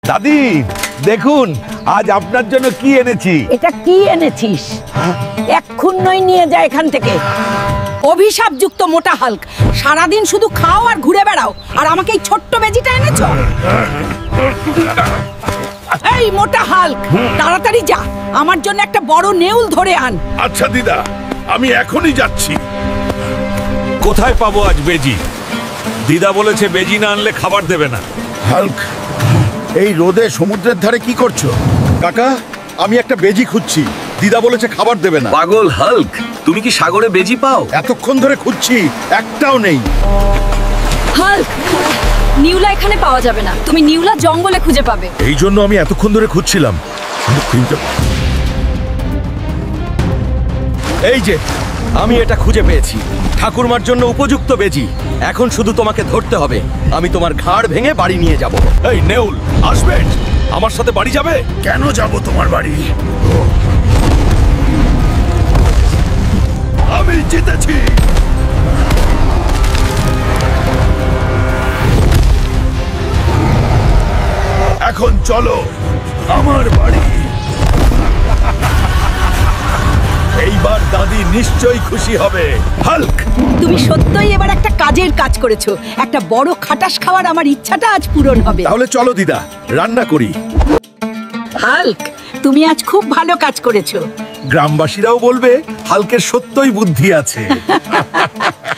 দাদি দেখুন আজ আপনার জন্য কি এনেছি। এটা কি এনেছিস? এক্ষুন্নই নিয়ে যা এখান থেকে। অভিশাপযুক্ত মোটা হাল্ক, সারাদিন শুধু খাও আর ঘুরে বেড়াও, আর আমাকে এই ছোট্ট বেজিটা এনেছো। এই মোটা হাল্ক, তাড়াতাড়ি যা, আমার জন্য একটা বড় নেউল ধরে আন। আচ্ছা দিদা, আমি এখনই যাচ্ছি। কোথায় পাবো আজ বেজি? দিদা বলেছে বেজি না আনলে খাবার দেবে না। হাল্ক, এই রোদে সমুদ্রের ধারে কি করছো? কাকা, আমি একটা বেজি খুঁজছি, দিদা বলেছে খাবার দেবে না। পাগল হাল্ক, তুমি কি সাগরে বেজি পাও? এতক্ষণ ধরে খুঁজছি, একটাও নেই। হাল্ক, নিউলা এখানে পাওয়া যাবে না, তুমি নিউলা জঙ্গলে খুঁজে পাবে। এই জন্য আমি এতক্ষণ ধরে খুঁজছিলাম। এই যে, আমি এটা খুঁজে পেয়েছি। ঠাকুরমার জন্য উপযুক্ত বেজি। এখন শুধু তোমাকে ধরতে হবে। আমি তোমার ঘাড় ভেঙে বাড়ি নিয়ে যাব। এই নেউল, আসবে আমার সাথে বাড়ি যাবে? কেন যাব তোমার বাড়ি? আমি জিতেছি। এখন চলো আমার বাড়ি। এইবার দাদি নিশ্চয়ই খুশি হবে। হাল্ক, তুমি সত্যই এবার একটা কাজের কাজ করেছো। একটা বড় খাটাস খাওয়ার আমার ইচ্ছাটা আজ পূরণ হবে। তাহলে চলো দিদা, রান্না করি। হাল্ক, তুমি আজ খুব ভালো কাজ করেছো। গ্রামবাসীরাও বলবে হাল্কের সত্যই বুদ্ধি আছে।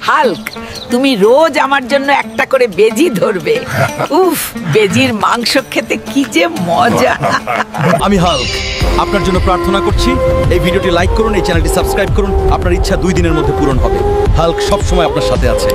হাল্ক, তুমি রোজ আমার জন্য একটা করে বেজি ধরবে। উফ, বেজির মাংস খেতে কি যে মজা। আমি হাল্ক, আপনার জন্য প্রার্থনা করছি। এই ভিডিওটি লাইক করুন, এই চ্যানেলটি সাবস্ক্রাইব করুন। আপনার ইচ্ছা 2 দিনের মধ্যে পূরণ হবে। হাল্ক সব সময় আপনার সাথে আছে।